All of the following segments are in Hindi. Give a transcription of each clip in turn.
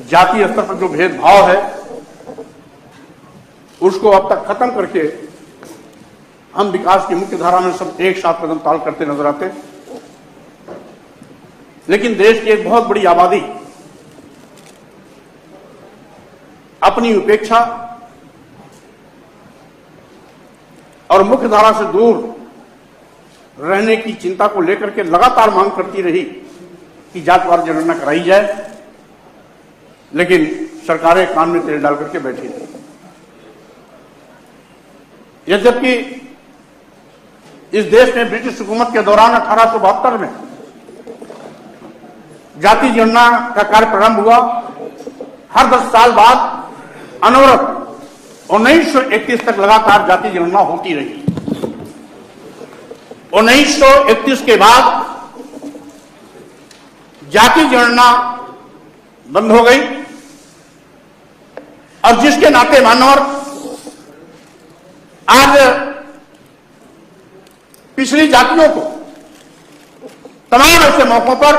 जातीय स्तर पर जो भेदभाव है उसको अब तक खत्म करके हम विकास की मुख्य धारा में सब एक साथ कदम ताल करते नजर आते। लेकिन देश की एक बहुत बड़ी आबादी अपनी उपेक्षा और मुख्य धारा से दूर रहने की चिंता को लेकर के लगातार मांग करती रही कि जातिवार जनगणना कराई जाए, लेकिन सरकारें कान में तेल डाल करके बैठी थी। यद्यपि इस देश में ब्रिटिश हुकूमत के दौरान 1872 में जाति जनगणना का कार्य प्रारंभ हुआ, हर 10 साल बाद अनवरत 1931 तक लगातार जाति जनगणना होती रही। 1931 के बाद जाति जनगणना बंद हो गई और जिसके नाते मानवर आज पिछली जातियों को तमाम ऐसे मौकों पर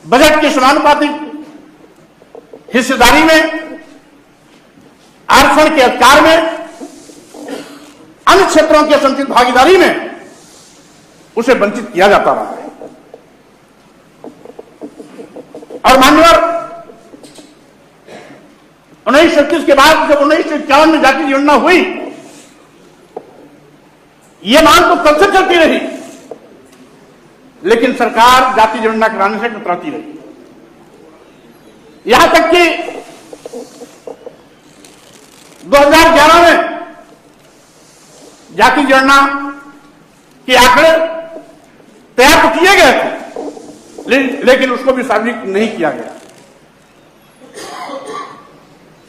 बजट की समानुपातिक हिस्सेदारी में, आरक्षण के अधिकार में, अन्य क्षेत्रों की संचित भागीदारी में उसे वंचित किया जाता रहा है। और मान्यवर 1931 के बाद जब 1951 में जाति जनगणना हुई, यह मांग तो कब से चलती रही, लेकिन सरकार जाति जनगणना कराने से कतराती रही। यहां तक कि 2011 में जाति जनगणना के आंकड़े तैयार तो किए गए थे, लेकिन उसको भी सार्वजनिक नहीं किया गया।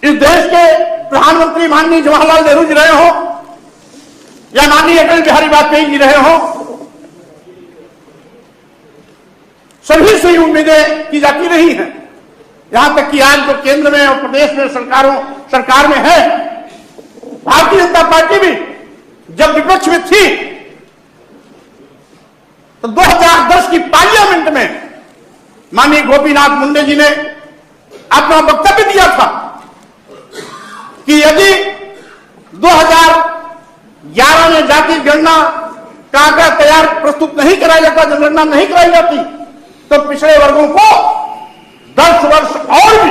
इस देश के प्रधानमंत्री माननीय जवाहरलाल नेहरू जी रहे हो या माननीय अटल बिहारी वाजपेयी जी रहे हो, सभी से उम्मीदें की जाती रही हैं। यहां तक कि आज जो केंद्र में और प्रदेश में सरकार में है, भारतीय जनता पार्टी भी जब विपक्ष में थी तो 2010 की पार्लियामेंट में माननीय गोपीनाथ मुंडे जी ने अपना वक्तव्य दिया था कि यदि 2011 में जाति गणना का आंकड़ा तैयार प्रस्तुत नहीं कराया जाता, जनगणना नहीं कराई जाती, तो पिछड़े वर्गों को 10 वर्ष और भी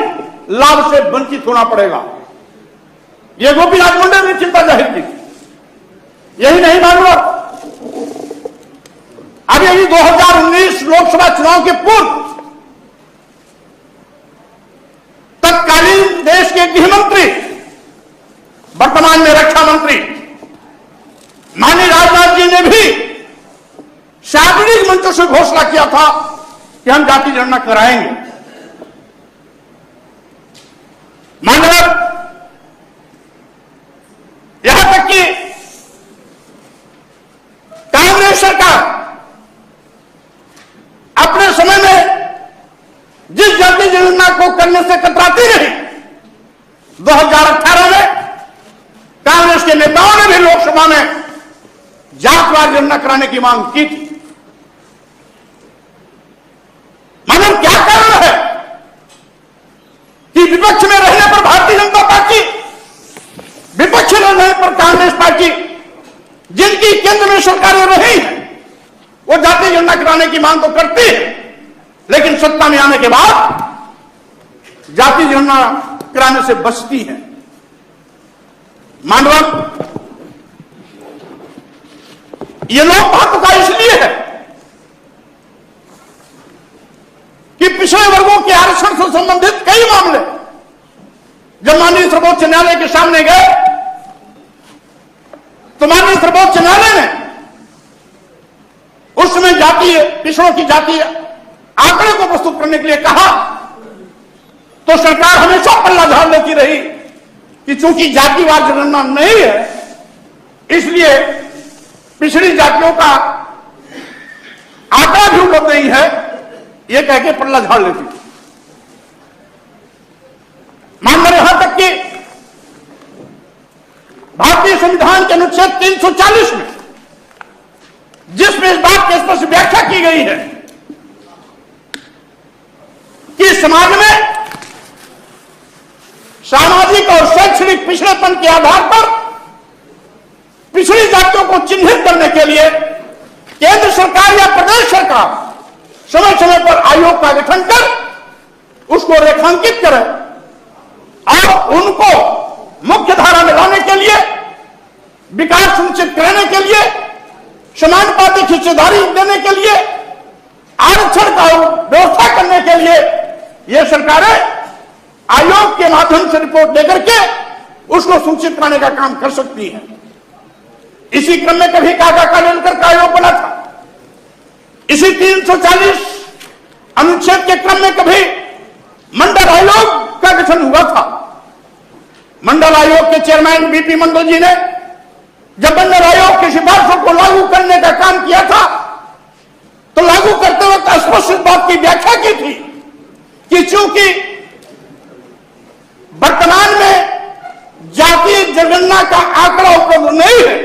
लाभ से वंचित होना पड़ेगा। यह गोपीनाथ मुंडे ने चिंता जाहिर की। यही नहीं मालूम, अभी 2019 लोकसभा चुनाव के पूर्व तत्कालीन देश के गृह मंत्री, वर्तमान में रक्षा मंत्री माननीय राजनाथ जी ने भी सार्वजनिक मंचों से घोषणा किया था कि हम जाति जनगणना कराएंगे। मानव यहां तक कि कांग्रेस सरकार अपने समय में जिस जाति जनगणना को करने से कतराती रही, 2018 में कांग्रेस के नेताओं ने भी लोकसभा में जातवार जनगणना कराने की मांग की थी। मानो क्या कारण है कि विपक्ष में रहने पर भारतीय जनता पार्टी, विपक्ष में रहने पर कांग्रेस पार्टी, जिनकी केंद्र में सरकारें रही हैं, वो जाति जनगणना कराने की मांग तो करती है, लेकिन सत्ता में आने के बाद जाति जनगणना कराने से बचती है। मानव ये लोकभावुकता इसलिए है कि पिछड़े वर्गों के आरक्षण से संबंधित कई मामले जब माननीय सर्वोच्च न्यायालय के सामने गए तो माननीय सर्वोच्च न्यायालय ने उस समय जातीय पिछड़ों की जातीय आंकड़े को प्रस्तुत करने के लिए कहा, तो सरकार हमेशा पल्ला झाड़ लेती रही कि चूंकि जातिवार जनगणना नहीं है, इसलिए पिछड़ी जातियों का आंकड़ा भी उपलब्ध नहीं है, यह कह के पल्ला झाड़ लेती थी। मानकर यहां तक कि भारतीय संविधान के अनुच्छेद 340 में जिसमें इस बात की स्पष्ट व्याख्या की गई है समाज में सामाजिक और शैक्षणिक पिछड़ेपन के आधार पर पिछड़ी जातियों को चिन्हित करने के लिए केंद्र सरकार या प्रदेश सरकार समय समय पर आयोग का गठन कर उसको रेखांकित करे और उनको मुख्य धारा में लाने के लिए, विकास सुनिश्चित कराने के लिए, समानुपातिक हिस्सेदारी देने के लिए, आरक्षण का व्यवस्था करने के लिए ये सरकारें आयोग के माध्यम से रिपोर्ट देकर के उसको सुनिश्चित कराने का काम कर सकती है। इसी क्रम में कभी काका कालेलकर का आयोग बना था। इसी 340 अनुच्छेद के क्रम में कभी मंडल आयोग का गठन हुआ था। मंडल आयोग के चेयरमैन बीपी मंडल जी ने जब मंडल आयोग की सिफारिशों को लागू करने का काम किया था तो लागू करते वक्त स्पष्ट इस बात की व्याख्या की थी कि चूंकि वर्तमान में जातीय जनगणना का आंकड़ा उपलब्ध नहीं है,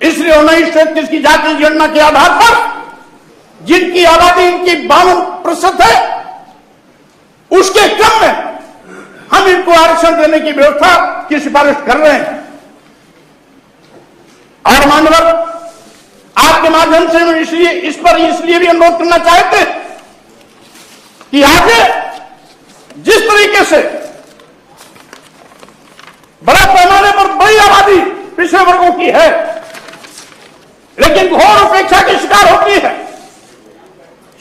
इसलिए 1931 की जातीय जनगणना के आधार पर जिनकी आबादी इनकी 52% है, उसके क्रम में हम इनको आरक्षण देने की व्यवस्था की सिफारिश कर रहे हैं। और मानवर आपके माध्यम से हम इसलिए भी अनुरोध करना चाहते हैं कि आगे जिस तरीके से बड़े पैमाने पर बड़ी आबादी पिछड़े वर्गों की है लेकिन घोर उपेक्षा की शिकार होती है,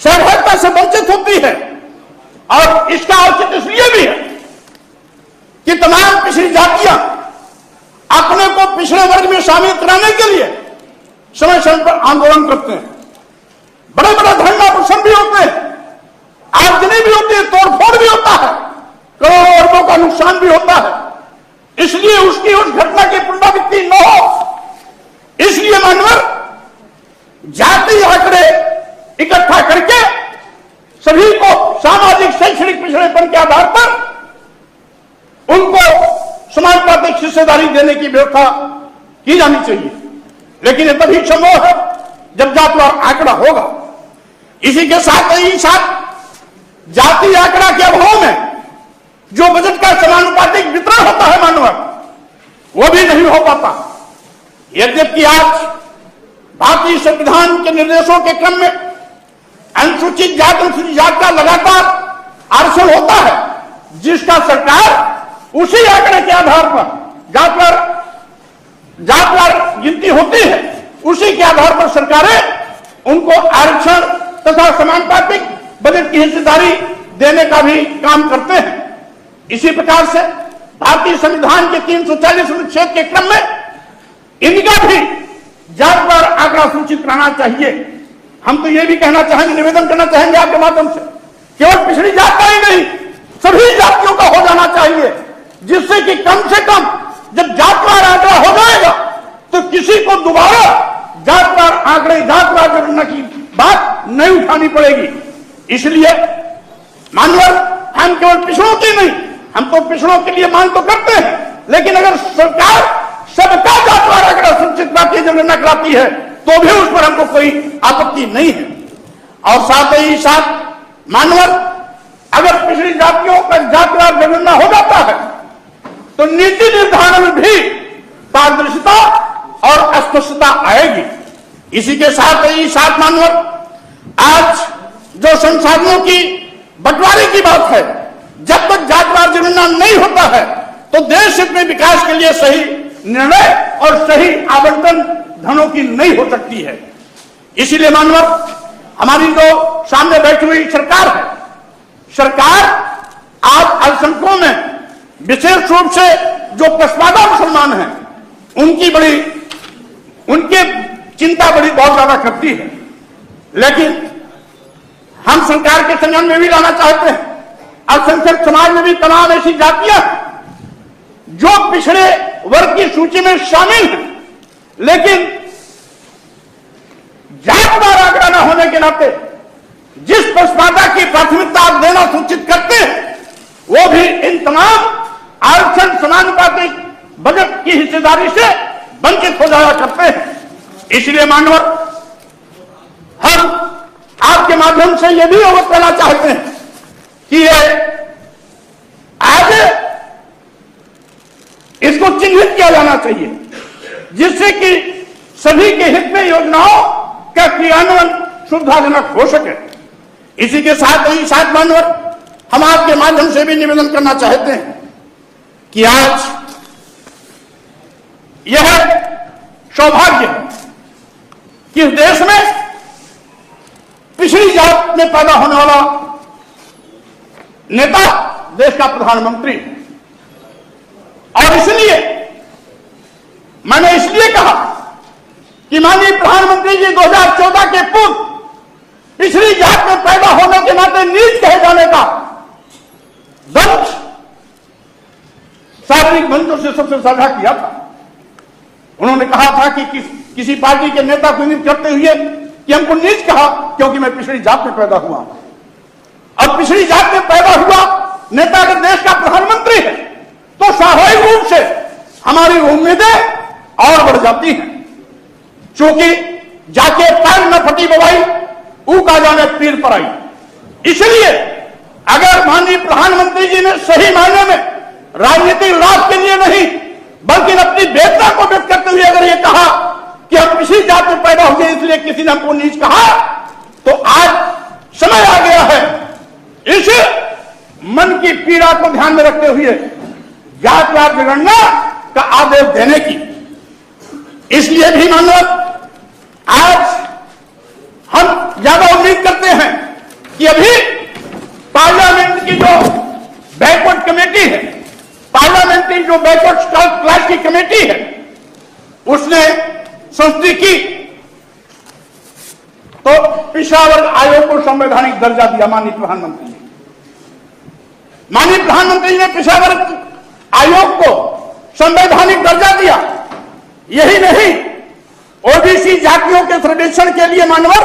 सहभागिता से वंचित होती है, और इसका औचित्य इसलिए भी है कि तमाम पिछड़ी जातियां अपने को पिछड़े वर्ग में शामिल कराने के लिए समय समय पर आंदोलन करते हैं। बड़े बड़े धरना प्रदर्शन भी होते हैं, आगजनी भी होती है, तोड़फोड़ भी होता है, करोड़ों अरबों का नुकसान भी होता है। इसलिए उसकी उस घटना की पुनरावृत्ति न हो, इसलिए मानवर जाति आंकड़े इकट्ठा करके सभी को सामाजिक शैक्षणिक पिछड़ेपन के आधार पर उनको समानुपातिक हिस्सेदारी देने की व्यवस्था की जानी चाहिए। लेकिन यह तभी संभव है जब जातिवार आंकड़ा होगा। इसी के साथ ही साथ जाति आंकड़ा के अभाव में जो बजट का समानुपातिक वितरण होता है मानव, वो भी नहीं हो पाता। यद्यपि आज भारतीय संविधान के निर्देशों के क्रम में अनुसूचित जाति का लगातार आरक्षण होता है, जिसका सरकार उसी आंकड़े के आधार पर जातवार गिनती होती है, उसी के आधार पर सरकारें उनको आरक्षण तथा समानुपातिक बजट की हिस्सेदारी देने का भी काम करते हैं। इसी प्रकार से भारतीय संविधान के 340 अनुच्छेद के क्रम में इनका भी जातवार आंकड़ा सूचित कराना चाहिए। हम तो ये भी कहना चाहेंगे, निवेदन करना चाहेंगे आपके माध्यम से, केवल पिछड़ी जात का ही नहीं, सभी जातियों का हो जाना चाहिए, जिससे कि कम से कम जब जातवार आंकड़ा हो जाएगा तो किसी को दोबारा जातवार जनगणना की बात नहीं उठानी पड़ेगी। इसलिए मानवर हम केवल पिछड़ों की नहीं, हम तो पिछड़ों के लिए मांग तो करते हैं, लेकिन अगर सरकार सबका जातवार आंकड़ा सुनिश्चित जातीय जनगणना कराती है तो भी उस पर हमको कोई आपत्ति नहीं है। और साथ ही साथ मानवर अगर पिछड़ी जातियों का जातवार जनगणना हो जाता है तो नीति निर्धारण में भी पारदर्शिता और स्पष्टता आएगी। इसी के साथ ही साथ मानवर आज जो संसाधनों की बंटवारे की बात है, जब तक जातवार जनगणना नहीं होता है तो देश हित में विकास के लिए सही निर्णय और सही आवंटन धनों की नहीं हो सकती है। इसीलिए मानवर हमारी जो सामने बैठी हुई सरकार है, सरकार आज अल्पसंख्यकों में विशेष रूप से जो पसमानदा मुसलमान हैं उनके चिंता बहुत ज्यादा करती है। लेकिन हम सरकार के संज्ञान में भी लाना चाहते हैं, अल्पसंख्यक समाज में भी तमाम ऐसी जातियां जो पिछड़े वर्ग की सूची में शामिल हैं, लेकिन जातवार आंकड़ा न होने के नाते जिस पसमानदा की प्राथमिकता देना सूचित करते हैं, वो भी इन तमाम आरक्षण समानुपातिक बजट की हिस्सेदारी से वंचित हो जाया करते हैं। इसलिए मानवर हम आपके माध्यम से यह भी अवगत करना चाहते हैं कि ये आज इसको चिन्हित किया जाना चाहिए, जिससे कि सभी के हित में योजनाओं का क्रियान्वयन सुविधाजनक हो सके। इसी के साथ ही साथ मानवर हम आपके माध्यम से भी निवेदन करना चाहते हैं कि आज यह सौभाग्य है कि इस देश में पिछड़ी जात में पैदा होने वाला नेता देश का प्रधानमंत्री, और इसलिए मैंने इसलिए कहा कि माननीय प्रधानमंत्री जी 2014 के पूर्व पिछड़ी जात में पैदा होने के नाते नीच कहे जाने का दंश सार्वजनिक मंचों से सबसे साझा किया था। उन्होंने कहा था कि किसी पार्टी के नेता को नीच करते हुए कि हमको नीच कहा क्योंकि मैं पिछड़ी जात में पैदा हुआ। अब पिछड़ी जात में पैदा हुआ नेता अगर देश का प्रधानमंत्री है तो स्वाभाविक रूप से हमारी उम्मीदें और बढ़ जाती हैं, क्योंकि जाके पैर न फटी बवाई ऊ का जाने पीर पर आई। इसलिए अगर माननीय प्रधानमंत्री जी ने सही मायने में राजनीतिक लाभ के लिए नहीं बल्कि अपनी वेदना को व्यक्त करते हुए अगर ये कहा कि हम पिछड़ी जात में पैदा हो गए इसलिए किसी ने हमको नीच कहा, तो आज समय आ गया है इस मन की पीड़ा को ध्यान में रखते हुए जातवार जनगणना का आदेश देने की। इसलिए भी मानव आज हम ज्यादा उम्मीद करते हैं कि अभी पार्लियामेंट की जो बैकवर्ड कमेटी है, पार्लियामेंट्री जो बैकवर्ड क्लास की कमेटी है, उसने संस्तुति की तो पिछड़ा वर्ग आयोग को संवैधानिक दर्जा दिया। माननीय प्रधानमंत्री ने पिछड़ा वर्ग आयोग को संवैधानिक दर्जा दिया। यही नहीं, ओबीसी जातियों के सर्वेक्षण के लिए मानवर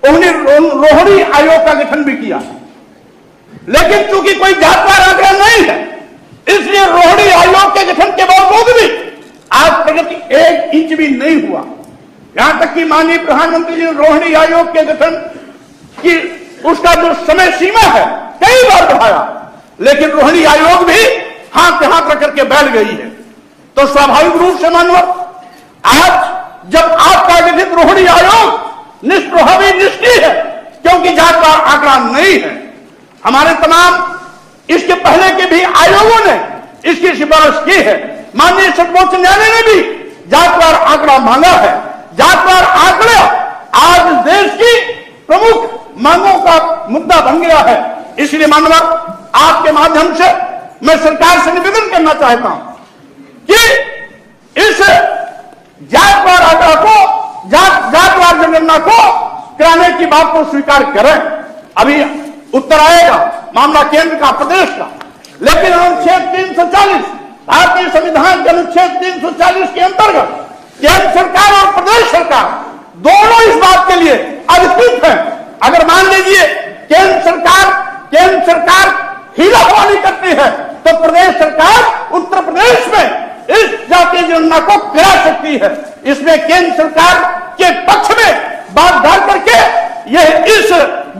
उन्होंने रोहिणी आयोग का गठन भी किया, लेकिन चूंकि कोई जातवार आंकड़ा नहीं है इसलिए रोहिणी आयोग के गठन के बावजूद भी आज प्रगति 1 इंच भी नहीं हुआ। यहां तक कि माननीय प्रधानमंत्री जी ने रोहिणी आयोग के गठन की उसका जो समय सीमा है कई बार बढ़ाया, लेकिन रोहिणी आयोग भी हाथ पे हाथ रख करके बैठ गई है। तो स्वाभाविक रूप से मानवर आज जब आपका गठित रोहिणी आयोग निष्प्रभावी निष्क्रिय है क्योंकि जातवार आंकड़ा नहीं है, हमारे तमाम इसके पहले के भी आयोगों ने इसकी सिफारिश की है। माननीय सर्वोच्च न्यायालय ने भी जातवार आंकड़ा मांगा है। जातवार आंकड़ा आज देश की प्रमुख मांगों का मुद्दा बन गया है। इसलिए माननीय आपके माध्यम से मैं सरकार से निवेदन करना चाहता हूं कि इस जातवार आंकड़ा को जातवार जनगणना को कराने की बात को स्वीकार करें। अभी उत्तर आएगा मामला केंद्र का, प्रदेश का, लेकिन अनुच्छेद 340 भारतीय संविधान के अनुच्छेद 340 के अंतर्गत केंद्र सरकार और प्रदेश सरकार दोनों इस बात के लिए अधिकृत है। अगर मान लीजिए केंद्र सरकार हीरा हवाली करती है तो प्रदेश सरकार उत्तर प्रदेश में इस जातीय जनगणना को करा सकती है। इसमें केंद्र सरकार के पक्ष में बात डाल करके यह इस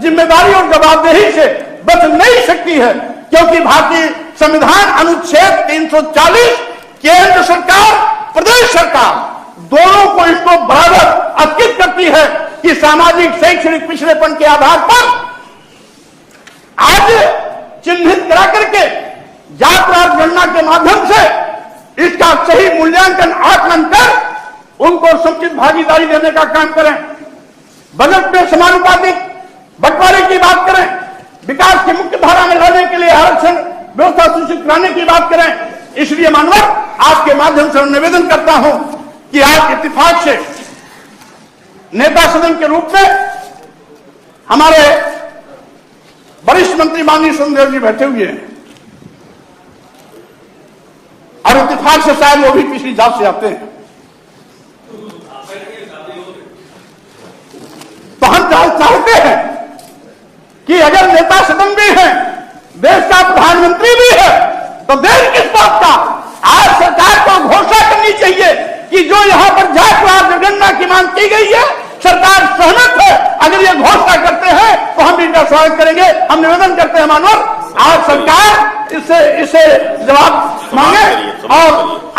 जिम्मेदारी और जवाबदेही से बच नहीं सकती है, क्योंकि भारतीय संविधान अनुच्छेद 340 केंद्र सरकार प्रदेश सरकार दोनों को इसको बराबर अधिकृत करती है कि सामाजिक शैक्षणिक पिछड़ेपन के आधार पर आज चिन्हित करा करके जातवार गणना के माध्यम से इसका सही मूल्यांकन आकलन कर उनको समुचित भागीदारी देने का काम करें। बजट में समानुपातिक बंटवारे की बात करें, विकास की मुख्य धारा में लाने के लिए आरक्षण व्यवस्था सुनिश्चित कराने की बात करें। इसलिए मानवर आपके माध्यम से निवेदन करता हूं कि आज इत्तेफाक से नेता सदन के रूप में हमारे वरिष्ठ मंत्री माननीय सुखदेव जी बैठे हुए हैं और इत्तेफाक से शायद वो भी पिछली जात से आते हैं, तो हम चाहते हैं कि अगर नेता सदन भी है, देश का प्रधानमंत्री भी है, तो देश किस बात का आज सरकार को घोषणा करनी चाहिए कि जो यहां पर जातवार जनगणना की मांग की गई है सरकार सहमत है, अगर ये घोषणा करते हैं तो हम भी इनका स्वागत करेंगे। हम निवेदन करते हैं मानव आज सरकार इसे जवाब मांगे और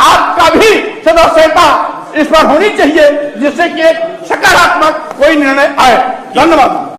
आपका भी सदस्यता इस पर होनी चाहिए, जिससे कि एक सकारात्मक कोई निर्णय आए। धन्यवाद।